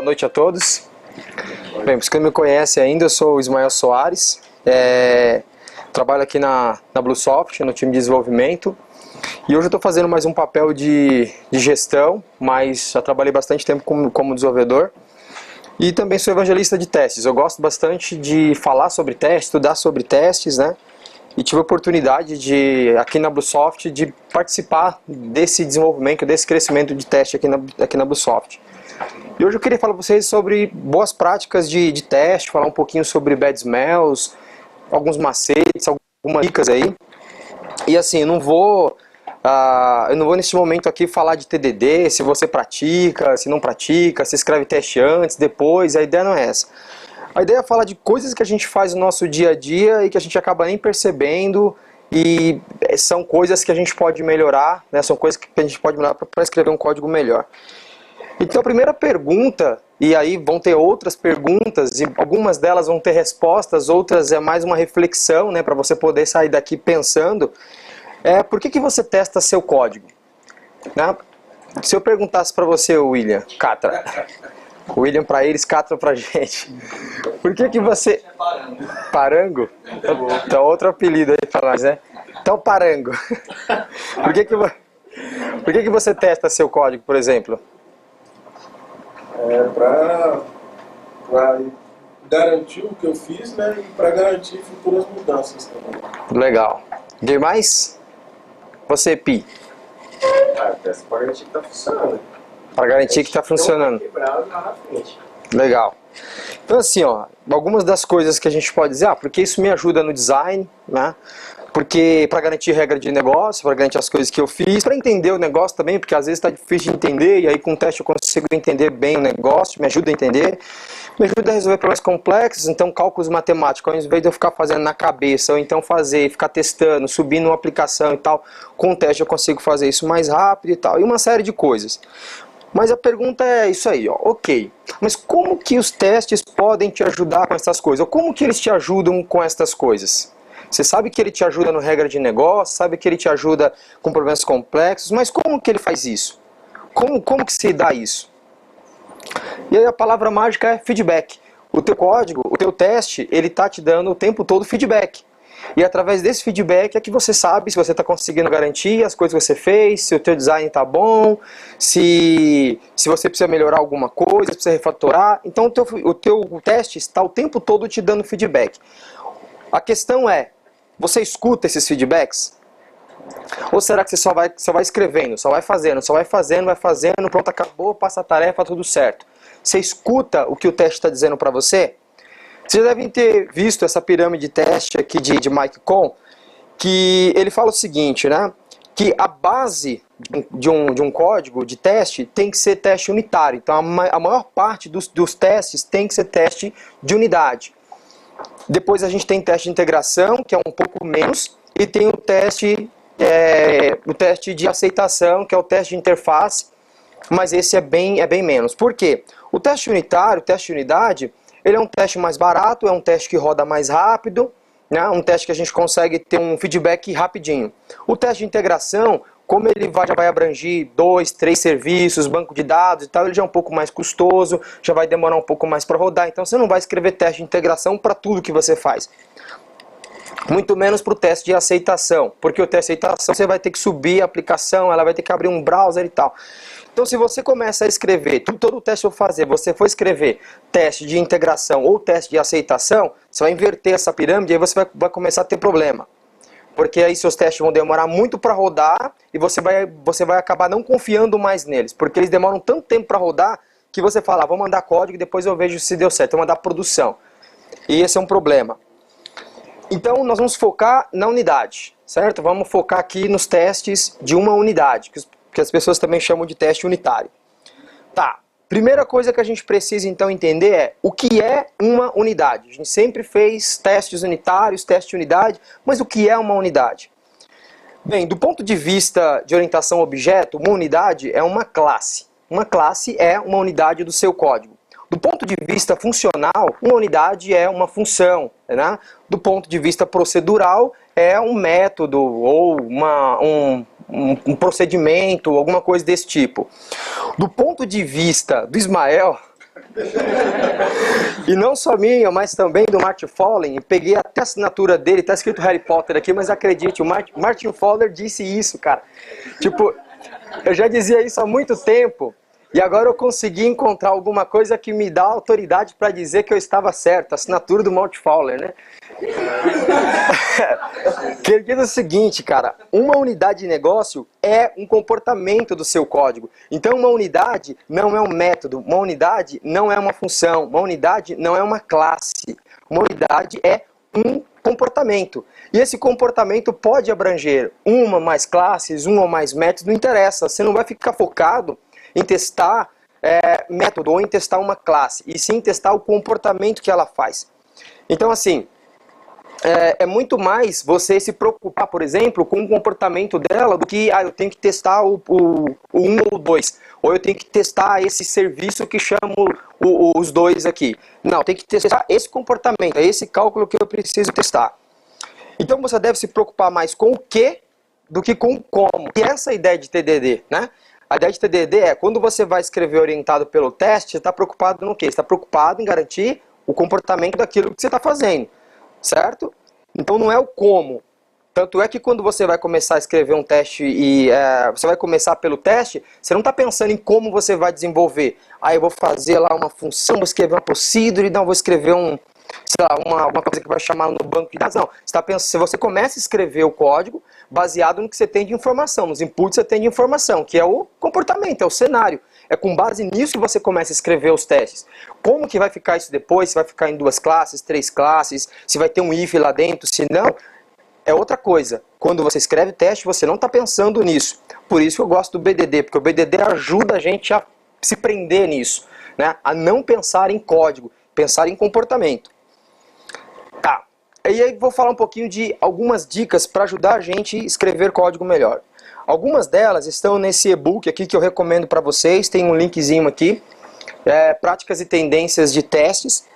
noite a todos. Bem, para os que não me conhecem ainda, eu sou o Ismael Soares, trabalho aqui na Bluesoft, no time de desenvolvimento, e hoje eu estou fazendo mais um papel de gestão, mas já trabalhei bastante tempo como desenvolvedor, e também sou evangelista de testes. Eu gosto bastante de falar sobre testes, estudar sobre testes, né? E tive a oportunidade aqui na Bluesoft, de participar desse desenvolvimento, desse crescimento de teste aqui na Bluesoft. E hoje eu queria falar para vocês sobre boas práticas de teste, falar um pouquinho sobre bad smells, alguns macetes, algumas dicas aí. E assim, eu não vou nesse momento aqui falar de TDD, se você pratica, se não pratica, se escreve teste antes, depois, a ideia não é essa. A ideia é falar de coisas que a gente faz no nosso dia a dia e que a gente acaba nem percebendo, e são coisas que a gente pode melhorar, né? São coisas que a gente pode melhorar para escrever um código melhor. Então a primeira pergunta, e aí vão ter outras perguntas, e algumas delas vão ter respostas, outras é mais uma reflexão, né, para você poder sair daqui pensando, por que você testa seu código? Né? Se eu perguntasse para você, William Catra, William para eles, Catra para gente, por que você... Parango? Então outro apelido aí para nós, né? Então Parango. Por que você testa seu código, por exemplo? Para garantir o que eu fiz, né, e para garantir futuras mudanças também. Legal. Tem mais? Você, Pi? Testa para garantir que está funcionando. Para garantir que está funcionando. Legal. Então assim, algumas das coisas que a gente pode dizer, porque isso me ajuda no design, né? Porque para garantir regra de negócio, para garantir as coisas que eu fiz, para entender o negócio também, porque às vezes está difícil de entender, e aí com o teste eu consigo entender bem o negócio, me ajuda a entender, me ajuda a resolver problemas complexos, então cálculos matemáticos, ao invés de eu ficar fazendo na cabeça, ou então ficar testando, subindo uma aplicação e tal, com o teste eu consigo fazer isso mais rápido e tal, e uma série de coisas. Mas a pergunta é isso aí, ok, mas como que os testes podem te ajudar com essas coisas? Ou como que eles te ajudam com essas coisas? Você sabe que ele te ajuda no regra de negócio, sabe que ele te ajuda com problemas complexos, mas como que ele faz isso? Como que se dá isso? E aí a palavra mágica é feedback. O teu código, o teu teste, ele está te dando o tempo todo feedback. E através desse feedback é que você sabe se você está conseguindo garantir as coisas que você fez, se o teu design está bom, se você precisa melhorar alguma coisa, se precisa refatorar. Então o teu teste está o tempo todo te dando feedback. A questão é, você escuta esses feedbacks? Ou será que você só vai escrevendo, só vai fazendo, pronto, acabou, passa a tarefa, tudo certo? Você escuta o que o teste está dizendo para você? Vocês devem ter visto essa pirâmide de teste aqui de Mike Cohn, que ele fala o seguinte, né? Que a base de um código de teste tem que ser teste unitário. Então a maior parte dos testes tem que ser teste de unidade. Depois a gente tem teste de integração, que é um pouco menos, e tem o teste de aceitação, que é o teste de interface, mas esse é bem menos. Por quê? O teste unitário, o teste de unidade, ele é um teste mais barato, é um teste que roda mais rápido, né? Um teste que a gente consegue ter um feedback rapidinho. O teste de integração, como ele já vai abranger 2, 3 serviços, banco de dados e tal, ele já é um pouco mais custoso, já vai demorar um pouco mais para rodar. Então você não vai escrever teste de integração para tudo que você faz. Muito menos para o teste de aceitação, porque o teste de aceitação você vai ter que subir a aplicação, ela vai ter que abrir um browser e tal. Então se você começa a escrever, todo o teste que eu vou fazer, você for escrever teste de integração ou teste de aceitação, você vai inverter essa pirâmide e aí você vai começar a ter problema. Porque aí seus testes vão demorar muito para rodar e você vai acabar não confiando mais neles. Porque eles demoram tanto tempo para rodar que você fala, vou mandar código e depois eu vejo se deu certo, eu vou mandar produção. E esse é um problema. Então nós vamos focar na unidade, certo? Vamos focar aqui nos testes de uma unidade, que as pessoas também chamam de teste unitário. Tá, primeira coisa que a gente precisa então entender é o que é uma unidade. A gente sempre fez testes unitários, teste de unidade, mas o que é uma unidade? Bem, do ponto de vista de orientação a objeto, uma unidade é uma classe. Uma classe é uma unidade do seu código. Do ponto de vista funcional, uma unidade é uma função, né? Do ponto de vista procedural, é um método ou um procedimento, alguma coisa desse tipo. Do ponto de vista do Ismael, E não só minha, mas também do Martin Fowler. Peguei até a assinatura dele, tá escrito Harry Potter aqui, mas acredite, o Martin Fowler disse isso, cara. Tipo, eu já dizia isso há muito tempo, e agora eu consegui encontrar alguma coisa que me dá autoridade para dizer que eu estava certo. A assinatura do Martin Fowler, né? Que ele diz o seguinte, cara, uma unidade de negócio é um comportamento do seu código. Então uma unidade não é um método, uma unidade não é uma função, uma unidade não é uma classe. Uma unidade é um comportamento. E esse comportamento pode abranger uma ou mais classes, um ou mais métodos, não interessa. Você não vai ficar focado em testar método ou em testar uma classe, e sim testar o comportamento que ela faz. Então assim, é muito mais você se preocupar, por exemplo, com o comportamento dela do que eu tenho que testar o 1 ou o 2, ou eu tenho que testar esse serviço que chamo os dois aqui. Não, tem que testar esse comportamento, é esse cálculo que eu preciso testar. Então você deve se preocupar mais com o que do que com o como. E essa é a ideia de TDD, né? A ideia de TDD é, quando você vai escrever orientado pelo teste, você está preocupado no quê? Você está preocupado em garantir o comportamento daquilo que você está fazendo. Certo? Então não é o como. Tanto é que quando você vai começar a escrever um teste e você vai começar pelo teste, você não está pensando em como você vai desenvolver. Eu vou fazer lá uma função, vou escrever uma procedure, não, vou escrever uma coisa que vai chamar no banco de dados. Não, você tá pensando, se você começa a escrever o código baseado no que você tem de informação, nos inputs que você tem de informação, que é o comportamento, é o cenário. É com base nisso que você começa a escrever os testes. Como que vai ficar isso depois? Se vai ficar em 2 classes, 3 classes, se vai ter um if lá dentro, se não, é outra coisa. Quando você escreve teste, você não está pensando nisso. Por isso que eu gosto do BDD, porque o BDD ajuda a gente a se prender nisso, né? A não pensar em código, pensar em comportamento. Tá, e aí vou falar um pouquinho de algumas dicas para ajudar a gente a escrever código melhor. Algumas delas estão nesse e-book aqui que eu recomendo para vocês, tem um linkzinho aqui, Práticas e Tendências de Testes,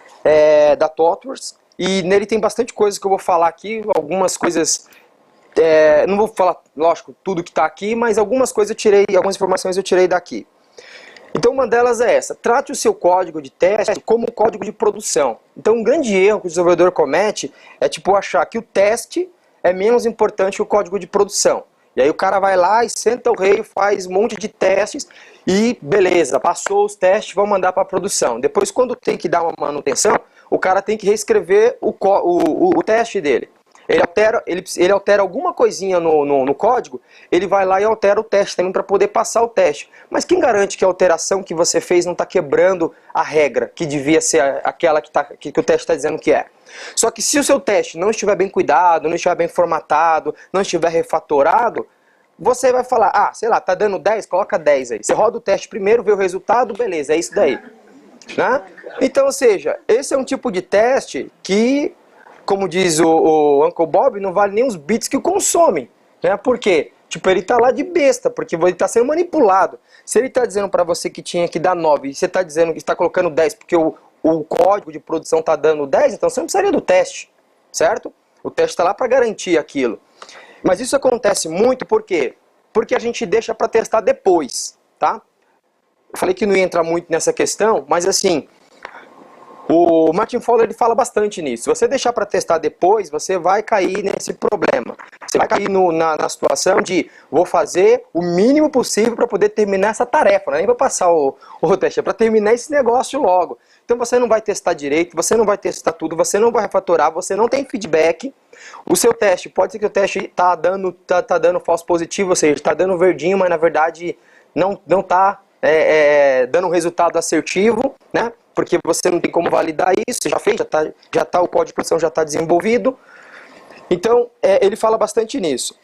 da ThoughtWorks, e nele tem bastante coisa que eu vou falar aqui, algumas coisas, não vou falar, lógico, tudo que está aqui, mas algumas coisas eu tirei, algumas informações eu tirei daqui. Então uma delas é essa, trate o seu código de teste como um código de produção. Então um grande erro que o desenvolvedor comete é tipo achar que o teste é menos importante que o código de produção. E aí o cara vai lá e senta o rei, faz um monte de testes e beleza, passou os testes, vão mandar para a produção. Depois quando tem que dar uma manutenção, o cara tem que reescrever o teste dele. Ele altera alguma coisinha no código, ele vai lá e altera o teste também para poder passar o teste. Mas quem garante que a alteração que você fez não está quebrando a regra, que devia ser aquela que o teste está dizendo que é? Só que se o seu teste não estiver bem cuidado, não estiver bem formatado, não estiver refatorado, você vai falar, sei lá, tá dando 10, coloca 10 aí. Você roda o teste primeiro, vê o resultado, beleza, é isso daí. Né? Então, ou seja, esse é um tipo de teste que, como diz o Uncle Bob, não vale nem os bits que consomem. Né? Por quê? Tipo, ele tá lá de besta, porque ele tá sendo manipulado. Se ele tá dizendo para você que tinha que dar 9 e você tá dizendo que está colocando 10 porque o código de produção tá dando 10, então você não precisaria do teste, certo? O teste está lá para garantir aquilo. Mas isso acontece muito por quê? Porque a gente deixa para testar depois, tá? Eu falei que não ia entrar muito nessa questão, mas assim, o Martin Fowler ele fala bastante nisso. Se você deixar para testar depois, você vai cair nesse problema. Você vai cair na situação de vou fazer o mínimo possível para poder terminar essa tarefa. Não é nem para passar o teste, é para terminar esse negócio logo. Então você não vai testar direito, você não vai testar tudo, você não vai refatorar, você não tem feedback. O seu teste, pode ser que o teste está dando falso positivo, ou seja, está dando verdinho, mas na verdade não está dando um resultado assertivo, né? Porque você não tem como validar isso, já fez, o código de produção já está desenvolvido. Então, ele fala bastante nisso.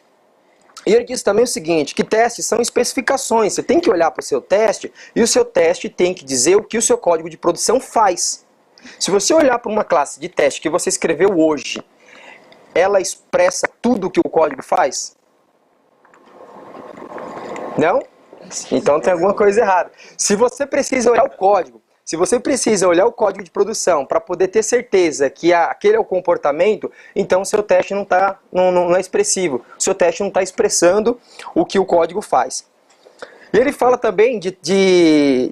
E ele diz também o seguinte, que testes são especificações. Você tem que olhar para o seu teste e o seu teste tem que dizer o que o seu código de produção faz. Se você olhar para uma classe de teste que você escreveu hoje, ela expressa tudo o que o código faz? Não? Então tem alguma coisa errada. Se você precisa olhar o código, se você precisa olhar o código de produção para poder ter certeza que aquele é o comportamento, então o seu teste não é expressivo. O seu teste não está expressando o que o código faz. E ele fala também de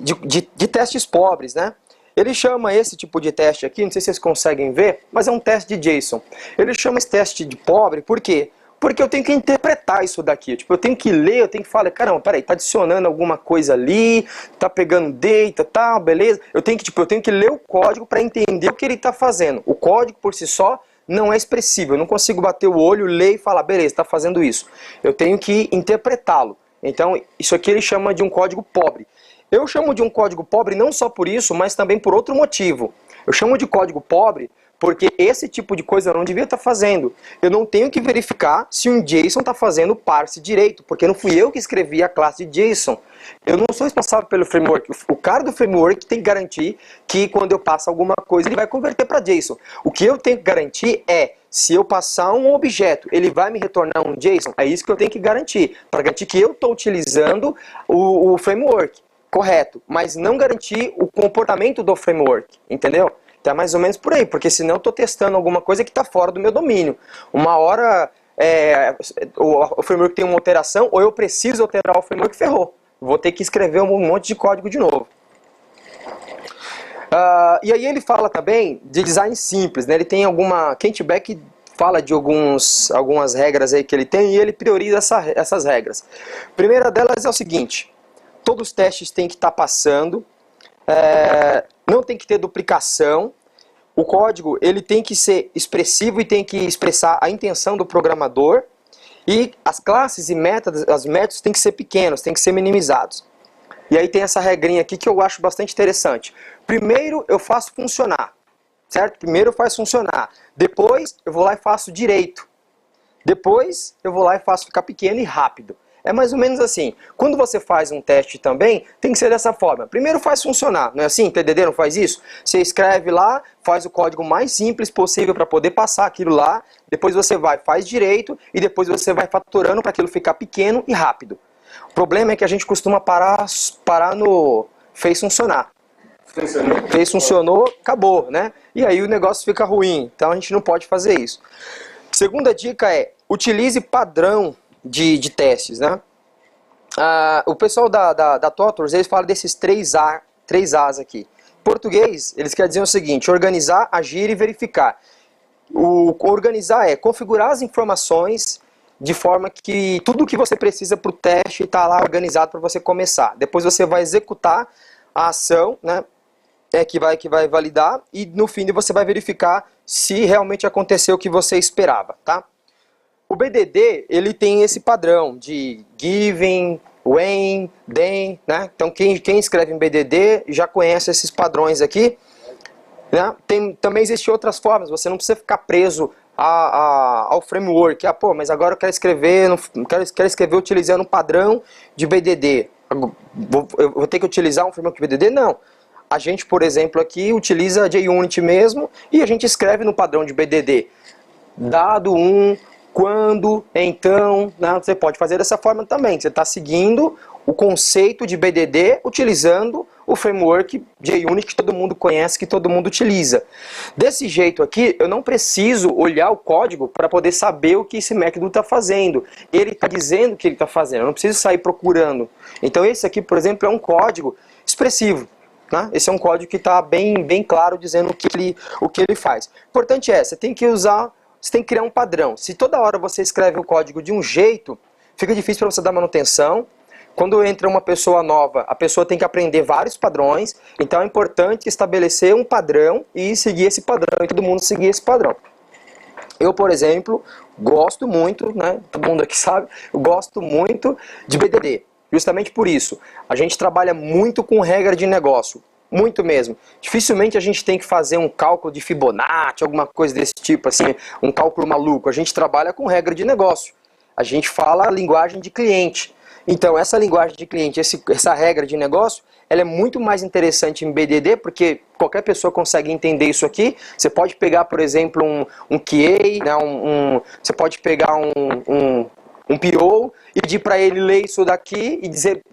testes pobres, né? Ele chama esse tipo de teste aqui, não sei se vocês conseguem ver, mas é um teste de JSON. Ele chama esse teste de pobre, por quê? Porque eu tenho que interpretar isso daqui. Tipo, eu tenho que ler, eu tenho que falar, caramba, peraí, tá adicionando alguma coisa ali, tá pegando data, tá, beleza? Eu tenho que ler o código para entender o que ele tá fazendo. O código por si só não é expressivo. Eu não consigo bater o olho, ler e falar, beleza, está fazendo isso. Eu tenho que interpretá-lo. Então, isso aqui ele chama de um código pobre. Eu chamo de um código pobre não só por isso, mas também por outro motivo. Eu chamo de código pobre porque esse tipo de coisa eu não devia estar fazendo. Eu não tenho que verificar se um JSON está fazendo parse direito, porque não fui eu que escrevi a classe de JSON. Eu não sou responsável pelo framework. O cara do framework tem que garantir que quando eu passo alguma coisa, ele vai converter para JSON. O que eu tenho que garantir é, se eu passar um objeto, ele vai me retornar um JSON? É isso que eu tenho que garantir, para garantir que eu estou utilizando o framework correto, mas não garantir o comportamento do framework, entendeu? Então é mais ou menos por aí, porque senão eu estou testando alguma coisa que está fora do meu domínio. Uma hora o framework tem uma alteração, ou eu preciso alterar o framework, ferrou. Vou ter que escrever um monte de código de novo. E aí ele fala também de design simples, né? Ele tem Kent Beck fala de algumas regras aí que ele tem e ele prioriza essas regras. A primeira delas é o seguinte: todos os testes têm que estar passando, não tem que ter duplicação, o código ele tem que ser expressivo e tem que expressar a intenção do programador, e as classes e os métodos têm que ser pequenos, têm que ser minimizados. E aí tem essa regrinha aqui que eu acho bastante interessante. Primeiro eu faço funcionar, certo? Primeiro eu faço funcionar, depois eu vou lá e faço direito, depois eu vou lá e faço ficar pequeno e rápido. É mais ou menos assim. Quando você faz um teste também, tem que ser dessa forma. Primeiro faz funcionar, não é assim? TDD não faz isso? Você escreve lá, faz o código mais simples possível para poder passar aquilo lá, depois você faz direito, e depois você vai fatorando para aquilo ficar pequeno e rápido. O problema é que a gente costuma parar no fez funcionar. Fez, funcionou, acabou, né? E aí o negócio fica ruim, então a gente não pode fazer isso. Segunda dica é, utilize padrão de testes, né? O pessoal da TOTORS, eles falam desses 3As aqui. Em português, eles querem dizer o seguinte: organizar, agir e verificar. O organizar é configurar as informações de forma que tudo o que você precisa para o teste está lá organizado para você começar. Depois você vai executar a ação, né? Que vai validar, e no fim você vai verificar se realmente aconteceu o que você esperava, tá? O BDD, ele tem esse padrão de given, when, then, né? Então quem escreve em BDD já conhece esses padrões aqui, né? Também existem outras formas, você não precisa ficar preso ao framework. Pô, mas agora eu quero escrever, quero escrever utilizando um padrão de BDD. Eu vou ter que utilizar um framework de BDD? Não. A gente, por exemplo, aqui utiliza JUnit mesmo e a gente escreve no padrão de BDD. Dado quando, então, né? Você pode fazer dessa forma também. Você está seguindo o conceito de BDD utilizando o framework JUnit que todo mundo conhece, que todo mundo utiliza. Desse jeito aqui, eu não preciso olhar o código para poder saber o que esse método está fazendo. Ele está dizendo o que ele está fazendo, eu não preciso sair procurando. Então esse aqui, por exemplo, é um código expressivo. Né? Esse é um código que está bem claro dizendo o que ele faz. O importante é, você tem que criar um padrão. Se toda hora você escreve o código de um jeito, fica difícil para você dar manutenção. Quando entra uma pessoa nova, a pessoa tem que aprender vários padrões, então é importante estabelecer um padrão e seguir esse padrão, e todo mundo seguir esse padrão. Eu, por exemplo, gosto muito, né, todo mundo aqui sabe, eu gosto muito de BDD. Justamente por isso, a gente trabalha muito com regra de negócio, muito mesmo. Dificilmente a gente tem que fazer um cálculo de Fibonacci, alguma coisa desse tipo, assim, um cálculo maluco. A gente trabalha com regra de negócio. A gente fala a linguagem de cliente. Então, essa linguagem de cliente, essa regra de negócio, ela é muito mais interessante em BDD, porque qualquer pessoa consegue entender isso aqui. Você pode pegar, por exemplo, um QA, né, você pode pegar um PO e pedir para ele ler isso daqui e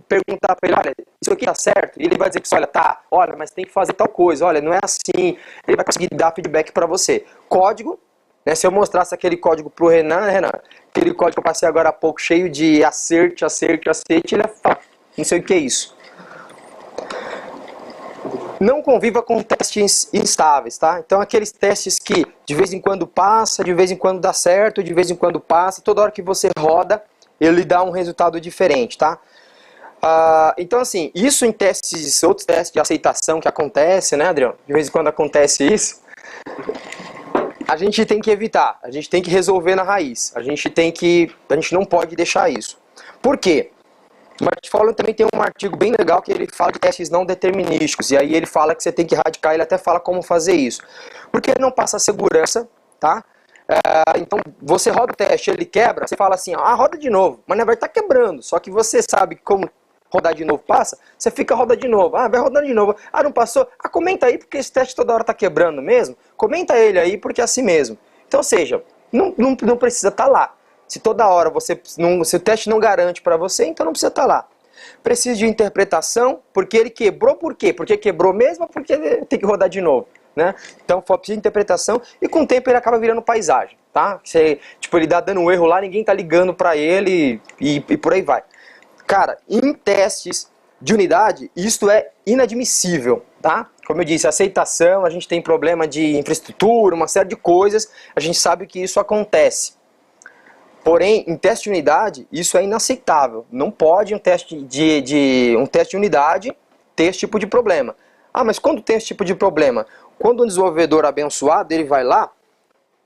perguntar para ele, olha, isso aqui tá certo? E ele vai dizer que olha, tá, olha, mas tem que fazer tal coisa, olha, não é assim. Ele vai conseguir dar feedback para você. Código, né, se eu mostrasse aquele código pro Renan, né, Renan, aquele código que eu passei agora há pouco, cheio de acerte, ele ia falar, não sei o que é isso. Não conviva com testes instáveis, tá? Então aqueles testes que de vez em quando passa, de vez em quando dá certo, de vez em quando passa, toda hora que você roda, ele dá um resultado diferente, tá? Então assim, isso em testes, outros testes de aceitação que acontece, né, Adriano? De vez em quando acontece isso. A gente tem que evitar, a gente tem que resolver na raiz. A gente não pode deixar isso. Por quê? O Martin Fowler também tem um artigo bem legal que ele fala de testes não determinísticos. E aí ele fala que você tem que erradicar, ele até fala como fazer isso. Porque ele não passa segurança, tá? Então você roda o teste, ele quebra, você fala assim, roda de novo. Mas na verdade está quebrando, só que você sabe como rodar de novo passa, você fica roda de novo. Vai rodando de novo. Não passou? Comenta aí, porque esse teste toda hora está quebrando mesmo. Comenta ele aí, porque é assim mesmo. Então, ou seja, não precisa estar lá. Se toda hora se o teste não garante para você, então não precisa estar lá. Precisa de interpretação, porque ele quebrou, por quê? Porque quebrou mesmo ou porque tem que rodar de novo, né? Então precisa de interpretação e com o tempo ele acaba virando paisagem, tá? Ele dá dando um erro lá, ninguém tá ligando para ele e por aí vai. Cara, em testes de unidade, isto é inadmissível, tá? Como eu disse, aceitação, a gente tem problema de infraestrutura, uma série de coisas, a gente sabe que isso acontece. Porém, em teste de unidade, isso é inaceitável. Não pode um teste de unidade ter esse tipo de problema. Mas quando tem esse tipo de problema? Quando um desenvolvedor abençoado, ele vai lá,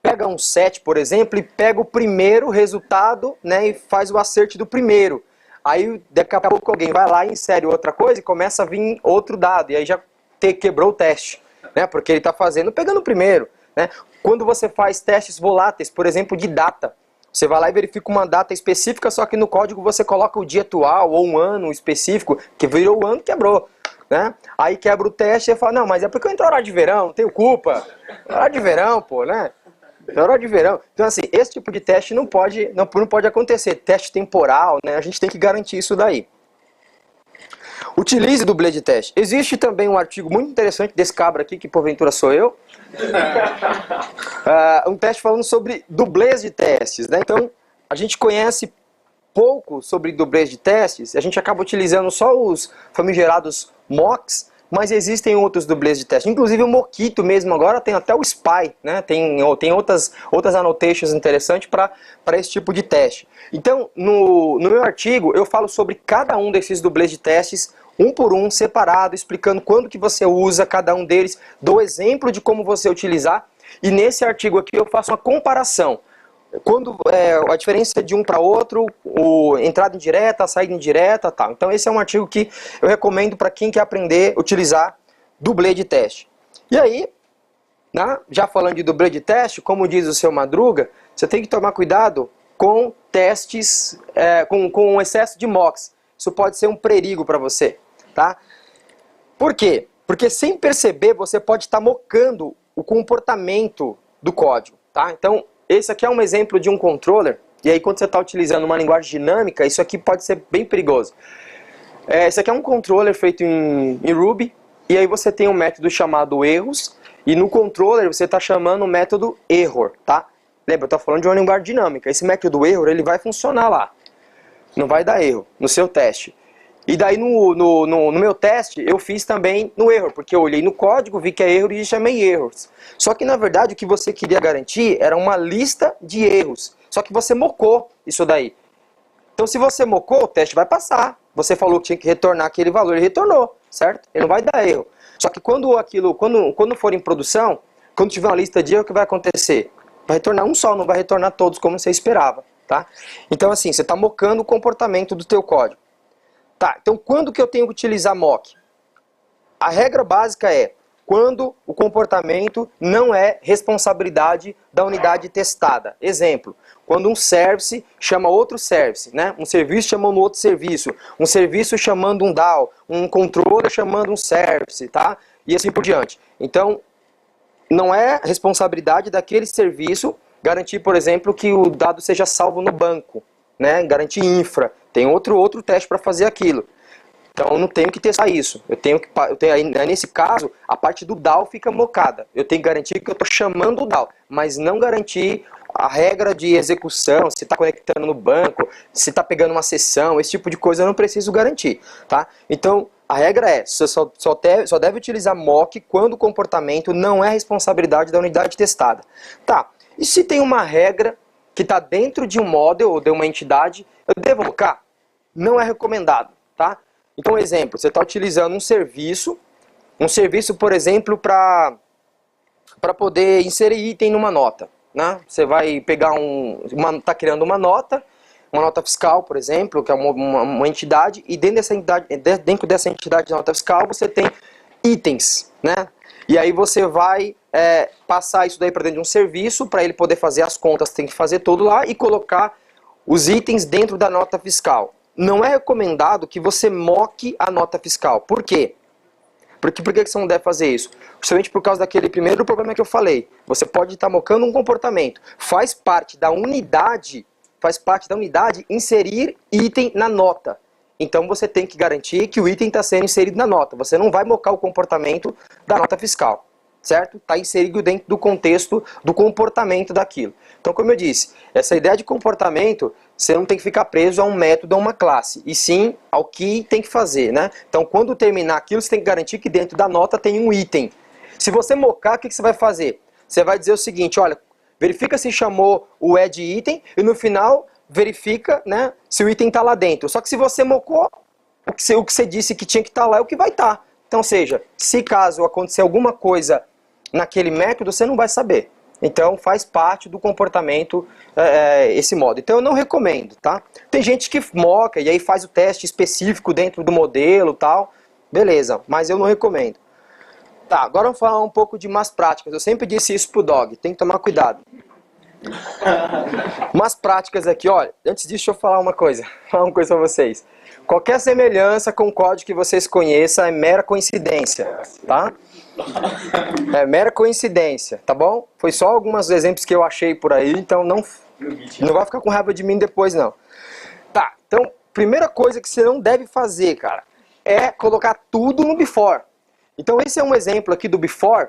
pega um set, por exemplo, e pega o primeiro resultado, né, e faz o assert do primeiro. Aí, daqui a pouco, alguém vai lá e insere outra coisa e começa a vir outro dado. E aí já quebrou o teste, né, porque ele está pegando o primeiro. Né? Quando você faz testes voláteis, por exemplo, de data, você vai lá e verifica uma data específica, só que no código você coloca o dia atual ou um ano específico, que virou o ano, quebrou. Né? Aí quebra o teste e você fala, não, mas é porque eu entro horário de verão, não tenho culpa. Horário de verão, pô, né? Horário de verão. Então assim, esse tipo de teste não pode acontecer. Teste temporal, né? A gente tem que garantir isso daí. Utilize dublê de teste. Existe também um artigo muito interessante desse cabra aqui, que porventura sou eu. Um teste falando sobre dublês de testes, né? Então, a gente conhece pouco sobre dublês de testes, a gente acaba utilizando só os famigerados mocks, mas existem outros dublês de teste. Inclusive o Mockito mesmo agora tem até o Spy, né? Tem outras annotations interessantes para esse tipo de teste. Então, no meu artigo, eu falo sobre cada um desses dublês de testes, um por um, separado, explicando quando que você usa cada um deles, dou exemplo de como você utilizar, e nesse artigo aqui eu faço uma comparação. A diferença de um para outro, entrada indireta, saída indireta, tal. Então esse é um artigo que eu recomendo para quem quer aprender a utilizar dublê de teste. E aí, né, já falando de dublê de teste, como diz o seu Madruga, você tem que tomar cuidado com testes, com excesso de mocks. Isso pode ser um perigo para você. Tá? Por quê? Porque sem perceber você pode estar mocando o comportamento do código. Tá? Então, esse aqui é um exemplo de um controller, e aí quando você está utilizando uma linguagem dinâmica, isso aqui pode ser bem perigoso. Esse aqui é um controller feito em Ruby, e aí você tem um método chamado erros, e no controller você está chamando o método error. Tá? Lembra, eu estou falando de uma linguagem dinâmica, esse método error ele vai funcionar lá, não vai dar erro no seu teste. E daí no meu teste eu fiz também no erro, porque eu olhei no código, vi que é erro e chamei erros. Só que na verdade o que você queria garantir era uma lista de erros. Só que você mocou isso daí. Então se você mocou, o teste vai passar. Você falou que tinha que retornar aquele valor, ele retornou, certo? Ele não vai dar erro. Só que quando for em produção, quando tiver uma lista de erros, o que vai acontecer? Vai retornar um só, não vai retornar todos como você esperava. Tá? Então assim, você está mocando o comportamento do teu código. Tá, então quando que eu tenho que utilizar mock? A regra básica é quando o comportamento não é responsabilidade da unidade testada. Exemplo, quando um service chama outro service, né? Um serviço chamando outro serviço, um serviço chamando um DAO, um controller chamando um service, tá? E assim por diante. Então, não é responsabilidade daquele serviço garantir, por exemplo, que o dado seja salvo no banco, né? Garantir infra. Tem outro teste para fazer aquilo. Então eu não tenho que testar isso. Nesse caso, a parte do DAO fica mocada. Eu tenho que garantir que eu estou chamando o DAO, mas não garantir a regra de execução, se está conectando no banco, se está pegando uma sessão, esse tipo de coisa eu não preciso garantir. Tá? Então, A regra é, você só deve utilizar mock quando o comportamento não é responsabilidade da unidade testada. Tá, e se tem uma regra que está dentro de um model ou de uma entidade, eu devo colocar? Não é recomendado, tá? Então, exemplo, você está utilizando um serviço, por exemplo, para poder inserir item numa nota, né? Você vai pegar está criando uma nota fiscal, por exemplo, que é uma entidade, e dentro dessa entidade de nota fiscal você tem itens, né? E aí você vai passar isso daí para dentro de um serviço, para ele poder fazer as contas, tem que fazer tudo lá e colocar os itens dentro da nota fiscal. Não é recomendado que você moque a nota fiscal. Por quê? Por que você não deve fazer isso? Justamente por causa daquele primeiro problema que eu falei. Você pode estar mocando um comportamento. Faz parte da unidade inserir item na nota. Então você tem que garantir que o item está sendo inserido na nota. Você não vai mocar o comportamento da nota fiscal. Certo? Está inserido dentro do contexto do comportamento daquilo. Então, como eu disse, essa ideia de comportamento, você não tem que ficar preso a um método, a uma classe, e sim ao que tem que fazer, né? Então, quando terminar aquilo, você tem que garantir que dentro da nota tem um item. Se você mocar, o que você vai fazer? Você vai dizer o seguinte, olha, verifica se chamou o add item, e no final, verifica, né, se o item está lá dentro. Só que se você mocou, o que você disse que tinha que estar lá é o que vai estar. Então, ou seja, se caso acontecer alguma coisa naquele método, você não vai saber. Então faz parte do comportamento esse modo. Então eu não recomendo, tá? Tem gente que moca e aí faz o teste específico dentro do modelo e tal. Beleza, mas eu não recomendo. Tá, agora vamos falar um pouco de más práticas. Eu sempre disse isso pro Dog, tem que tomar cuidado. Más práticas aqui, olha, antes disso deixa eu falar uma coisa pra vocês. Qualquer semelhança com o código que vocês conheçam é mera coincidência, tá? É mera coincidência, tá bom? Foi só alguns exemplos que eu achei por aí, então não vai ficar com raiva de mim depois, não. Tá, então, primeira coisa que você não deve fazer, cara, é colocar tudo no before. Então esse é um exemplo aqui do before,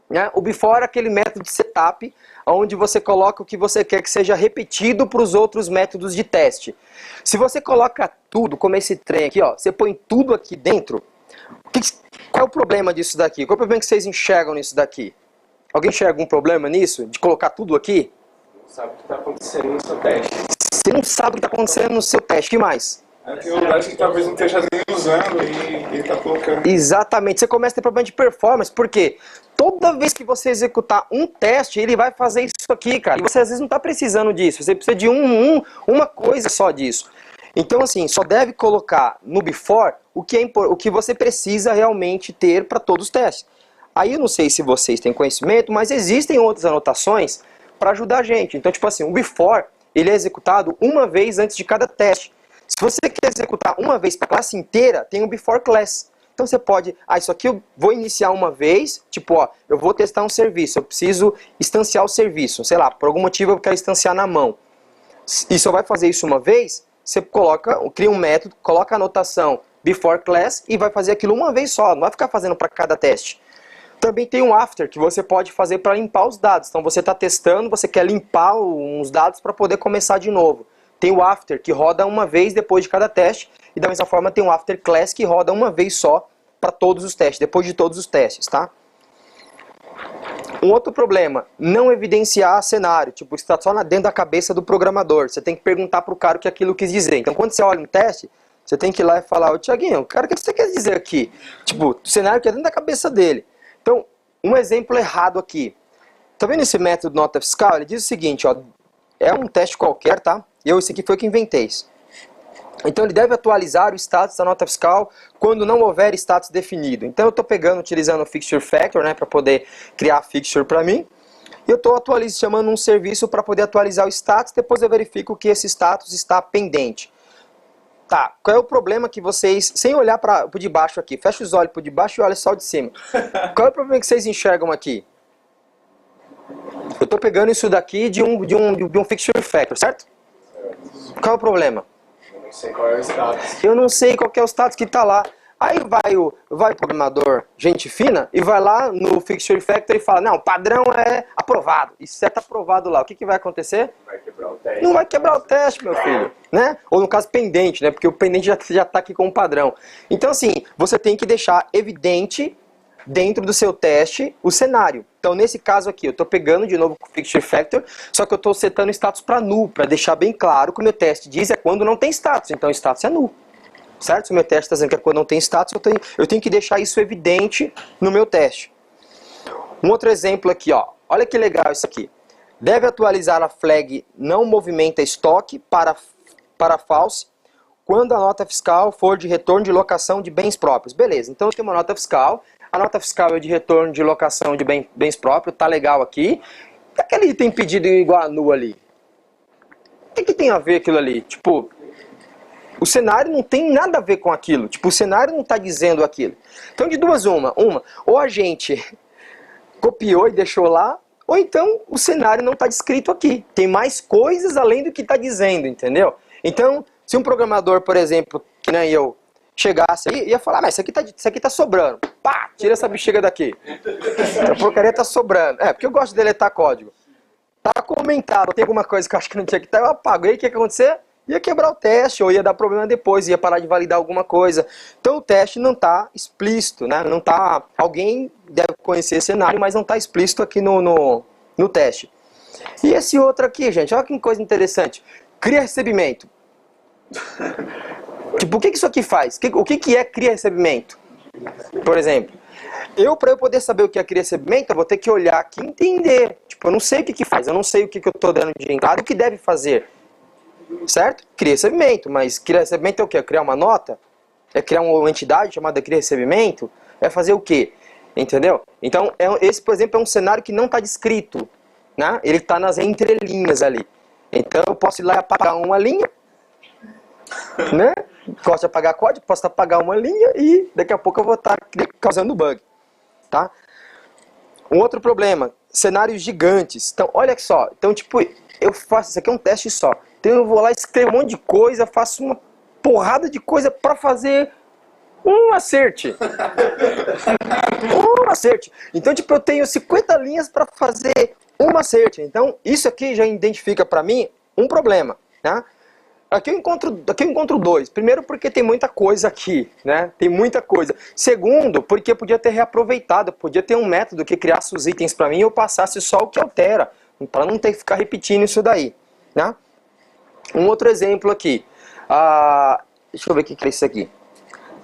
né? O before é aquele método de setup, onde você coloca o que você quer que seja repetido para os outros métodos de teste. Se você coloca tudo, como esse trem aqui, ó, você põe tudo aqui dentro, qual é o problema disso daqui? Qual é o problema que vocês enxergam nisso daqui? Alguém enxerga algum problema nisso? De colocar tudo aqui? Não sabe o que está acontecendo no seu teste. Você não sabe o que está acontecendo no seu teste. O que mais? Tem lugares que talvez não esteja nem usando e ele está colocando. Exatamente. Você começa a ter problema de performance. Por quê? Toda vez que você executar um teste, ele vai fazer isso aqui, cara. E você às vezes não está precisando disso. Você precisa de uma coisa só disso. Então, assim, só deve colocar no before o que você precisa realmente ter para todos os testes. Aí eu não sei se vocês têm conhecimento, mas existem outras anotações para ajudar a gente. Então, tipo assim, o before, ele é executado uma vez antes de cada teste. Se você quer executar uma vez para a classe inteira, tem o before class. Então você pode, isso aqui eu vou iniciar uma vez, tipo, ó, eu vou testar um serviço, eu preciso instanciar o serviço, sei lá, por algum motivo eu quero instanciar na mão. E só vai fazer isso uma vez, você cria um método, coloca a anotação before class e vai fazer aquilo uma vez só, não vai ficar fazendo para cada teste. Também tem um after que você pode fazer para limpar os dados. Então você está testando, você quer limpar uns dados para poder começar de novo. Tem o after que roda uma vez depois de cada teste e da mesma forma tem o after class que roda uma vez só para todos os testes, depois de todos os testes, tá? Um outro problema, não evidenciar cenário, tipo, está só dentro da cabeça do programador. Você tem que perguntar para o cara o que aquilo quis dizer. Então quando você olha um teste, você tem que ir lá e falar, ô Thiaguinho, cara, o que você quer dizer aqui? Tipo, o cenário que é dentro da cabeça dele. Então, um exemplo errado aqui. Tá vendo esse método nota fiscal? Ele diz o seguinte, ó, é um teste qualquer, tá? Esse aqui foi o que inventei. Então ele deve atualizar o status da nota fiscal quando não houver status definido. Então eu estou utilizando o Fixture Factor, né, para poder criar a fixture para mim. E eu estou chamando um serviço para poder atualizar o status, depois eu verifico que esse status está pendente. Tá, qual é o problema que vocês, sem olhar para de baixo aqui, fecha os olhos por debaixo e olha só de cima. Qual é o problema que vocês enxergam aqui? Eu estou pegando isso daqui de um Fixture Factor, certo? Qual é o problema? Eu não sei qual é o status. Eu não sei qual que é o status que está lá. Aí vai o programador, gente fina, e vai lá no Fixture Factor e fala, não, o padrão é aprovado. E se está aprovado lá, o que vai acontecer? Vai quebrar o Não vai quebrar o teste, meu filho, né? Ou no caso pendente, né? Porque o pendente já está aqui com o padrão. Então assim, você tem que deixar evidente dentro do seu teste o cenário. Então nesse caso aqui, eu estou pegando de novo o Fixture Factor, só que eu estou setando o status para null, para deixar bem claro que o meu teste diz é quando não tem status, então o status é null. Certo? Se o meu teste está dizendo que é quando não tem status, eu tenho que deixar isso evidente no meu teste. Um outro exemplo aqui, ó. Olha que legal isso aqui. Deve atualizar a flag não movimenta estoque para false quando a nota fiscal for de retorno de locação de bens próprios. Beleza, então tem uma nota fiscal. A nota fiscal é de retorno de locação de bens próprios. Tá legal aqui. E aquele item pedido igual a null ali? O que tem a ver aquilo ali? Tipo, o cenário não tem nada a ver com aquilo. Tipo, o cenário não está dizendo aquilo. Então de duas uma. Ou a gente copiou e deixou lá, ou então o cenário não está descrito aqui. Tem mais coisas além do que está dizendo, entendeu? Então, se um programador, por exemplo, que nem eu, chegasse aí, ia falar, mas isso aqui tá sobrando. Pá, tira essa bexiga daqui. A porcaria tá sobrando. É, porque eu gosto de deletar código. Tá comentado, tem alguma coisa que eu acho que não tinha que estar, eu apago. E aí o que ia acontecer? Ia quebrar o teste, ou ia dar problema depois, ia parar de validar alguma coisa. Então o teste não está explícito, né? Não tá, alguém deve conhecer esse cenário, mas não está explícito aqui no teste. E esse outro aqui, gente, olha que coisa interessante. Cria recebimento. Tipo, o que isso aqui faz? O que é cria recebimento? Por exemplo, para eu poder saber o que é cria recebimento, eu vou ter que olhar aqui e entender. Tipo, eu não sei o que faz, eu não sei o que eu estou dando de entrada, o que deve fazer. Certo? Cria recebimento, mas cria recebimento é o quê? É criar uma nota? É criar uma entidade chamada cria recebimento? É fazer o quê? Entendeu? Então, esse, por exemplo, é um cenário que não está descrito, né? Ele está nas entrelinhas ali. Então, eu posso ir lá e apagar uma linha, né? Gosto de apagar código, posso apagar uma linha e daqui a pouco eu vou estar causando bug, tá? Um outro problema, cenários gigantes. Então, olha só. Então, tipo, eu faço, isso aqui é um teste só. Então eu vou lá, escrevo um monte de coisa, faço uma porrada de coisa para fazer um acerte. Um acerte. Então, tipo, eu tenho 50 linhas para fazer um acerte. Então, isso aqui já identifica para mim um problema, né? Aqui eu encontro dois. Primeiro, porque tem muita coisa aqui, né? Tem muita coisa. Segundo, porque eu podia ter reaproveitado. Podia ter um método que criasse os itens para mim e eu passasse só o que altera. Para não ter que ficar repetindo isso daí, né? Um outro exemplo aqui. Deixa eu ver o que é isso aqui.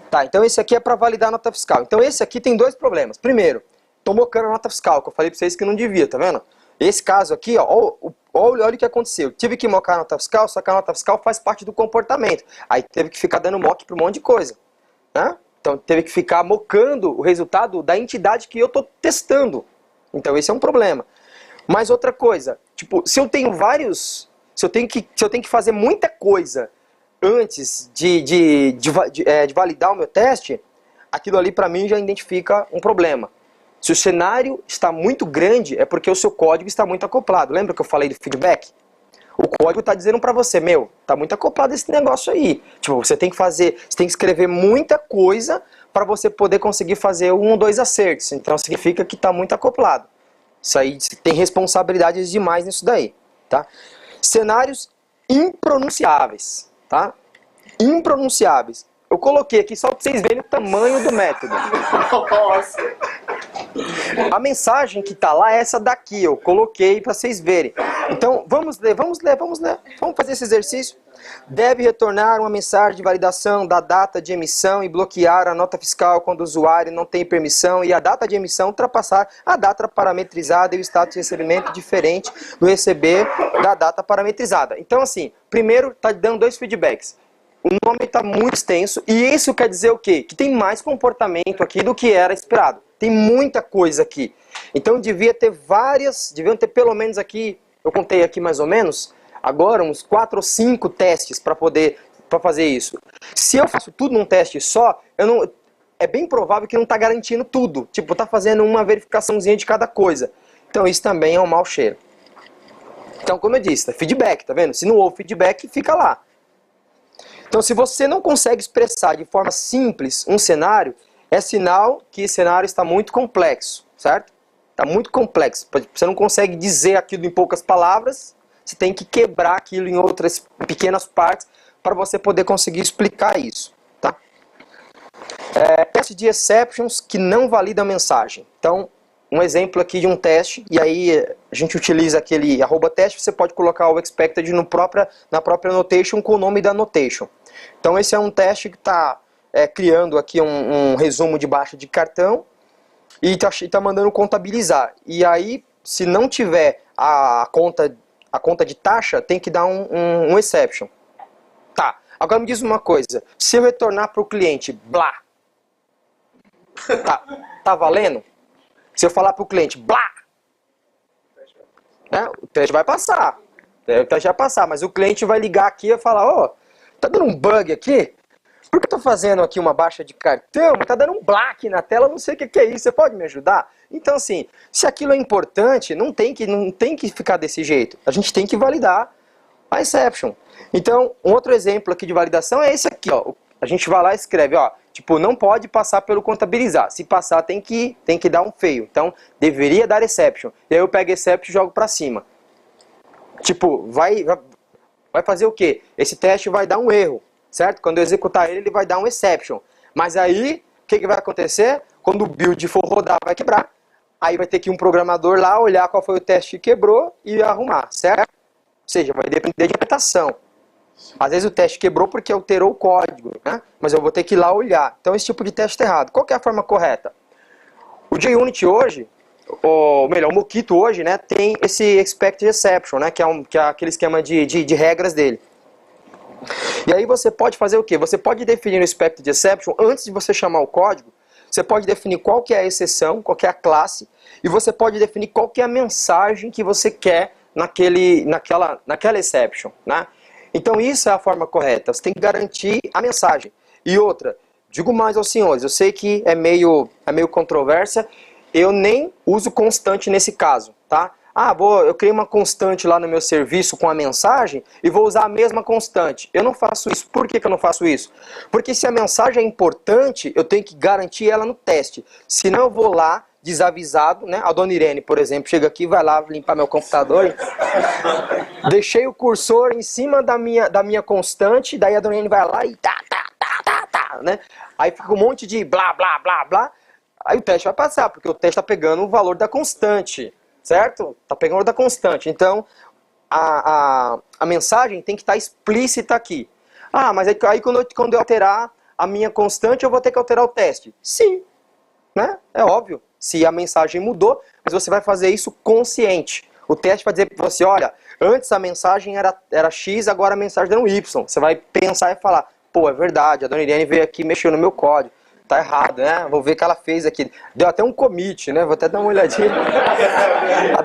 Tá, então esse aqui é para validar a nota fiscal. Então esse aqui tem dois problemas. Primeiro, tô mocando a nota fiscal, que eu falei para vocês que não devia, tá vendo? Esse caso aqui, ó, olha o que aconteceu. Tive que mocar a nota fiscal, só que a nota fiscal faz parte do comportamento. Aí teve que ficar dando mock para um monte de coisa, né? Então teve que ficar mocando o resultado da entidade que eu tô testando. Então esse é um problema. Mas outra coisa, tipo, se eu tenho vários... Se eu tenho que fazer muita coisa antes de validar o meu teste, aquilo ali para mim já identifica um problema. Se o cenário está muito grande, é porque o seu código está muito acoplado. Lembra que eu falei do feedback? O código está dizendo para você, está muito acoplado esse negócio aí. Tipo, você tem que escrever muita coisa para você poder conseguir fazer um ou dois acertos. Então significa que está muito acoplado. Isso aí tem responsabilidades demais nisso daí, tá? Cenários impronunciáveis, tá? Impronunciáveis. Eu coloquei aqui só para vocês verem o tamanho do método. Nossa! A mensagem que está lá é essa daqui, eu coloquei para vocês verem. Então, vamos ler. Vamos fazer esse exercício. Deve retornar uma mensagem de validação da data de emissão e bloquear a nota fiscal quando o usuário não tem permissão e a data de emissão ultrapassar a data parametrizada e o status de recebimento diferente do receber da data parametrizada. Então, assim, primeiro está dando dois feedbacks. O nome está muito extenso e isso quer dizer o quê? Que tem mais comportamento aqui do que era esperado. Tem muita coisa aqui. Então deviam ter pelo menos aqui, eu contei aqui mais ou menos, agora uns 4 ou 5 testes para fazer isso. Se eu faço tudo num teste só, é bem provável que não está garantindo tudo. Tipo, está fazendo uma verificaçãozinha de cada coisa. Então isso também é um mau cheiro. Então, como eu disse, feedback, tá vendo? Se não houve feedback, fica lá. Então, se você não consegue expressar de forma simples um cenário, é sinal que esse cenário está muito complexo, certo? Está muito complexo. Você não consegue dizer aquilo em poucas palavras, você tem que quebrar aquilo em outras pequenas partes para você poder conseguir explicar isso. Tá? Teste de exceptions que não valida a mensagem. Então, um exemplo aqui de um teste, e aí a gente utiliza aquele @teste, você pode colocar o expected na própria annotation com o nome da annotation. Então esse é um teste que está criando aqui um resumo de baixa de cartão e está mandando contabilizar. E aí, se não tiver a conta de taxa, tem que dar um exception. Tá, agora me diz uma coisa, se eu retornar para o cliente, blá, tá valendo? Se eu falar para o cliente, blá, né, o teste vai passar. O teste vai passar, mas o cliente vai ligar aqui e falar, ó, tá dando um bug aqui? Por que eu tô fazendo aqui uma baixa de cartão, mas tá dando um blá aqui na tela, não sei o que é isso, você pode me ajudar? Então assim, se aquilo é importante, não tem que ficar desse jeito. A gente tem que validar a exception. Então, um outro exemplo aqui de validação é esse aqui, ó. A gente vai lá e escreve, ó, tipo, não pode passar pelo contabilizar. Se passar, tem que dar um fail. Então, deveria dar exception. E aí eu pego exception e jogo pra cima. Tipo, vai fazer o quê? Esse teste vai dar um erro, certo? Quando eu executar ele vai dar um exception. Mas aí, o que vai acontecer? Quando o build for rodar, vai quebrar. Aí vai ter que um programador lá olhar qual foi o teste que quebrou e arrumar, certo? Ou seja, vai depender de interpretação. Às vezes o teste quebrou porque alterou o código, né? Mas eu vou ter que ir lá olhar. Então esse tipo de teste está errado. Qual que é a forma correta? O JUnit hoje, ou melhor, o Mockito hoje, né, tem esse expected exception, né, que é aquele esquema de regras dele. E aí você pode fazer o quê? Você pode definir o expected exception antes de você chamar o código. Você pode definir qual que é a exceção, qual que é a classe, e você pode definir qual que é a mensagem que você quer naquela exception, né? Então isso é a forma correta, você tem que garantir a mensagem. E outra, digo mais aos senhores, eu sei que é meio controvérsia, eu nem uso constante nesse caso, tá? Eu criei uma constante lá no meu serviço com a mensagem e vou usar a mesma constante. Eu não faço isso. Por que eu não faço isso? Porque se a mensagem é importante, eu tenho que garantir ela no teste. Senão eu vou lá, desavisado, né? A dona Irene, por exemplo, chega aqui, vai lá limpar meu computador. Deixei o cursor em cima da minha constante, daí a dona Irene vai lá e né? Aí fica um monte de blá, blá, blá, blá. Aí o teste vai passar, porque o teste está pegando o valor da constante, certo? Está pegando o valor da constante. Então, a mensagem tem que estar explícita aqui. Mas aí quando eu alterar a minha constante, eu vou ter que alterar o teste. Sim, né? É óbvio. Se a mensagem mudou, mas você vai fazer isso consciente. O teste vai dizer para você, olha, antes a mensagem era X, agora a mensagem era um Y. Você vai pensar e falar, pô, é verdade, a dona Irene veio aqui e mexeu no meu código. Tá errado, né? Vou ver o que ela fez aqui. Deu até um commit, né? Vou até dar uma olhadinha. A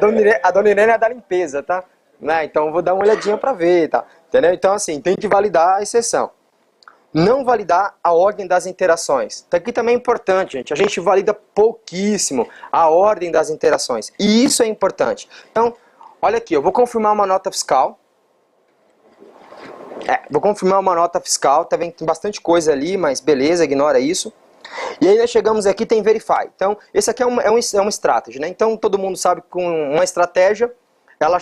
dona Irene é da limpeza, tá? Né? Então vou dar uma olhadinha para ver, tá? Entendeu? Então assim, tem que validar a exceção. Não validar a ordem das interações. Então, aqui também é importante, gente. A gente valida pouquíssimo a ordem das interações. E isso é importante. Então, olha aqui, eu vou confirmar uma nota fiscal. Vou confirmar uma nota fiscal. Tá vendo que tem bastante coisa ali, mas beleza, ignora isso. E aí nós chegamos aqui, tem verify. Então, esse aqui é uma strategy, né? Então, todo mundo sabe que com uma estratégia, ela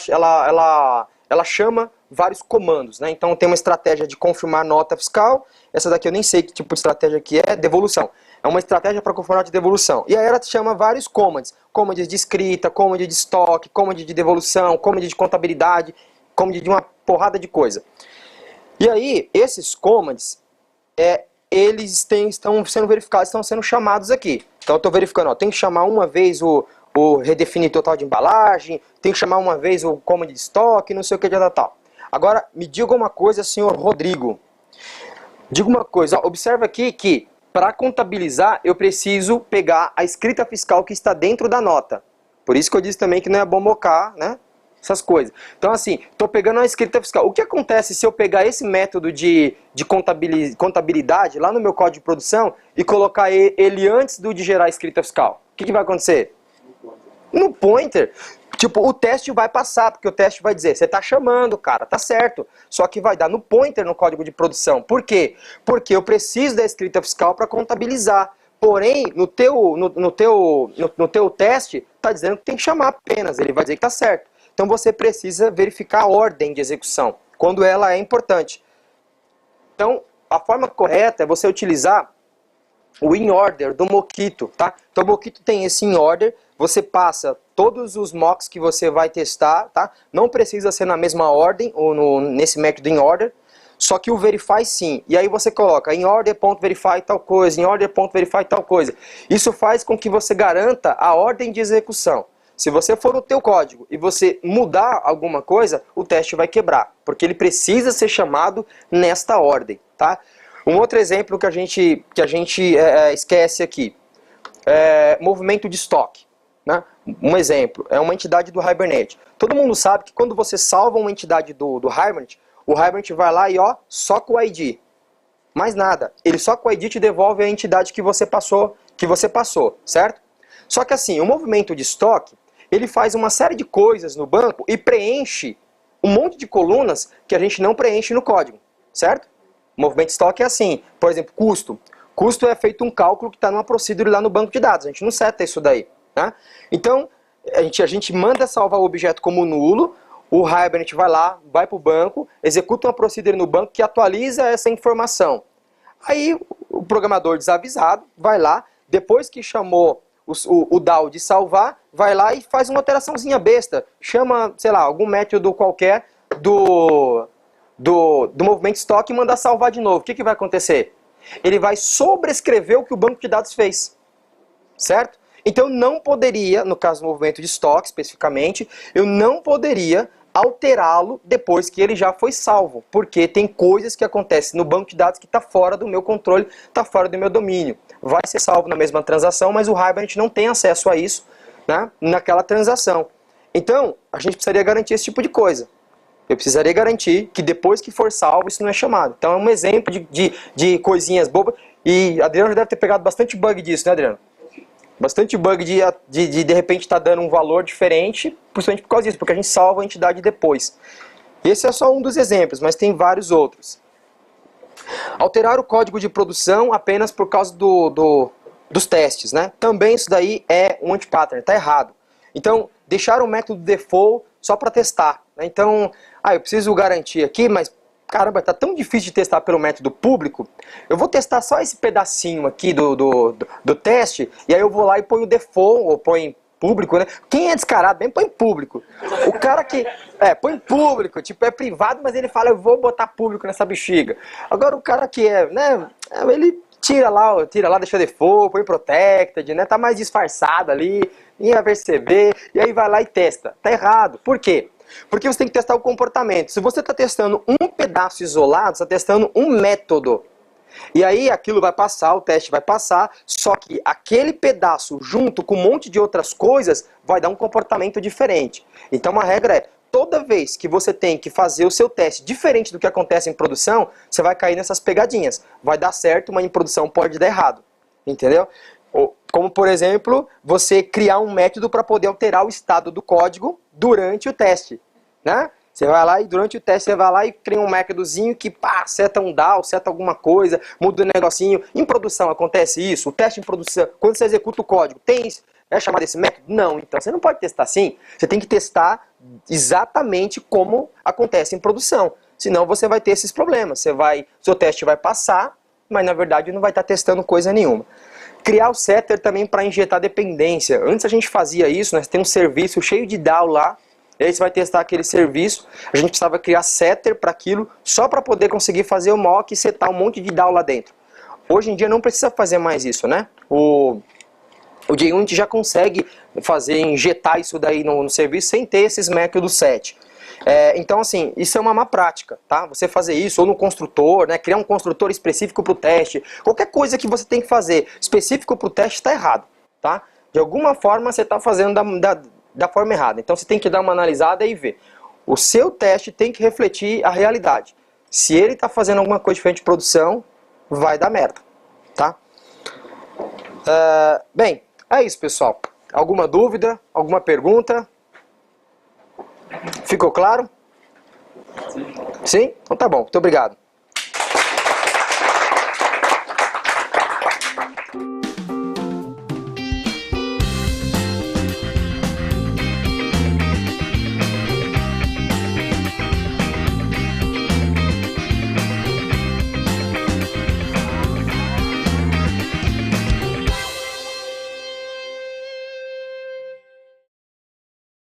chama vários comandos, né? Então tem uma estratégia de confirmar nota fiscal. Essa daqui eu nem sei que tipo de estratégia que é, devolução. É uma estratégia para confirmar nota de devolução. E aí ela chama vários commands. Commands de escrita, command de estoque, command de devolução, command de contabilidade, command de uma porrada de coisa. E aí, esses commands, eles estão sendo verificados, estão sendo chamados aqui. Então eu estou verificando, ó, tem que chamar uma vez o redefinir total de embalagem, tem que chamar uma vez o command de estoque, não sei o que, tal. Agora, me diga uma coisa, senhor Rodrigo. Diga uma coisa, ó, observa aqui que para contabilizar eu preciso pegar a escrita fiscal que está dentro da nota. Por isso que eu disse também que não é bom mocar, né? Essas coisas. Então assim, estou pegando a escrita fiscal. O que acontece se eu pegar esse método de contabilidade lá no meu código de produção e colocar ele antes de gerar a escrita fiscal? O que vai acontecer? No pointer, tipo, o teste vai passar, porque o teste vai dizer, você está chamando, cara, tá certo. Só que vai dar no pointer no código de produção. Por quê? Porque eu preciso da escrita fiscal para contabilizar. Porém, no teu teste, está dizendo que tem que chamar apenas, ele vai dizer que está certo. Então você precisa verificar a ordem de execução, quando ela é importante. Então, a forma correta é você utilizar o in order do Mockito, tá? Então o Mockito tem esse in order, você passa todos os mocks que você vai testar, tá? Não precisa ser na mesma ordem, ou nesse método in order, só que o verify sim. E aí você coloca in order.verify tal coisa, in order.verify tal coisa. Isso faz com que você garanta a ordem de execução. Se você for no teu código e você mudar alguma coisa, o teste vai quebrar, porque ele precisa ser chamado nesta ordem, tá? Um outro exemplo que a gente esquece aqui, movimento de estoque, né? Um exemplo, é uma entidade do Hibernate. Todo mundo sabe que quando você salva uma entidade do Hibernate, o Hibernate vai lá e soca o ID. Mais nada, ele soca o ID e te devolve a entidade que você passou, certo? Só que assim, o movimento de estoque, ele faz uma série de coisas no banco e preenche um monte de colunas que a gente não preenche no código, certo? O movimento de estoque é assim, por exemplo, custo. Custo é feito um cálculo que está numa procedure lá no banco de dados, a gente não seta isso daí, né? Então, a gente manda salvar o objeto como nulo, o Hibernate vai lá, vai para o banco, executa uma procedure no banco que atualiza essa informação. Aí o programador desavisado vai lá, depois que chamou o DAO de salvar, vai lá e faz uma alteraçãozinha besta. Chama, sei lá, algum método qualquer do movimento estoque e manda salvar de novo. O que vai acontecer? Ele vai sobrescrever o que o banco de dados fez. Certo? Então eu não poderia, no caso do movimento de estoque especificamente, eu não poderia alterá-lo depois que ele já foi salvo, porque tem coisas que acontecem no banco de dados que está fora do meu controle, está fora do meu domínio. Vai ser salvo na mesma transação, mas o Hibernate não tem acesso a isso, né, naquela transação. Então, a gente precisaria garantir esse tipo de coisa. Eu precisaria garantir que depois que for salvo, isso não é chamado. Então é um exemplo de coisinhas bobas. E Adriano já deve ter pegado bastante bug disso, né, Adriano? Bastante bug de repente estar dando um valor diferente, principalmente por causa disso, porque a gente salva a entidade depois. Esse é só um dos exemplos, mas tem vários outros. Alterar o código de produção apenas por causa dos testes, né? Também isso daí é um anti-pattern, está errado. Então, deixar o método default só para testar, né? Então, eu preciso garantir aqui, mas caramba, tá tão difícil de testar pelo método público, eu vou testar só esse pedacinho aqui do teste, e aí eu vou lá e ponho o default, ou põe público, né? Quem é descarado mesmo, põe público. O cara que, põe público, tipo, é privado, mas ele fala, eu vou botar público nessa bexiga. Agora o cara que né, ele tira lá, deixa default, põe protected, né? Tá mais disfarçado ali, ninguém vai perceber, e aí vai lá e testa. Tá errado. Por quê? Porque você tem que testar o comportamento. Se você está testando um pedaço isolado, você está testando um método. E aí aquilo vai passar, o teste vai passar, só que aquele pedaço junto com um monte de outras coisas vai dar um comportamento diferente. Então a regra é, toda vez que você tem que fazer o seu teste diferente do que acontece em produção, você vai cair nessas pegadinhas. Vai dar certo, mas em produção pode dar errado. Entendeu? Como, por exemplo, você criar um método para poder alterar o estado do código durante o teste, né? Você vai lá e durante o teste você vai lá e cria um métodozinho que seta um DAO, seta alguma coisa, muda um negocinho. Em produção acontece isso? O teste em produção, quando você executa o código, é chamado esse método? Não, então você não pode testar assim. Você tem que testar exatamente como acontece em produção. Senão você vai ter esses problemas. Seu teste vai passar, mas na verdade não vai estar testando coisa nenhuma. Criar o setter também para injetar dependência. Antes a gente fazia isso, nós temos um serviço cheio de DAO lá, e aí você vai testar aquele serviço, a gente precisava criar setter para aquilo, só para poder conseguir fazer o mock e setar um monte de DAO lá dentro. Hoje em dia não precisa fazer mais isso, né? O JUnit já consegue injetar isso daí no serviço sem ter esses métodos set. Então, assim, isso é uma má prática, tá? Você fazer isso, ou no construtor, né? Criar um construtor específico para o teste. Qualquer coisa que você tem que fazer específico para o teste está errado, tá? De alguma forma você está fazendo da forma errada. Então você tem que dar uma analisada e ver. O seu teste tem que refletir a realidade. Se ele está fazendo alguma coisa diferente de produção, vai dar merda, tá? Bem, é isso, pessoal. Alguma dúvida? Alguma pergunta? Ficou claro? Sim? Então tá bom. Muito obrigado.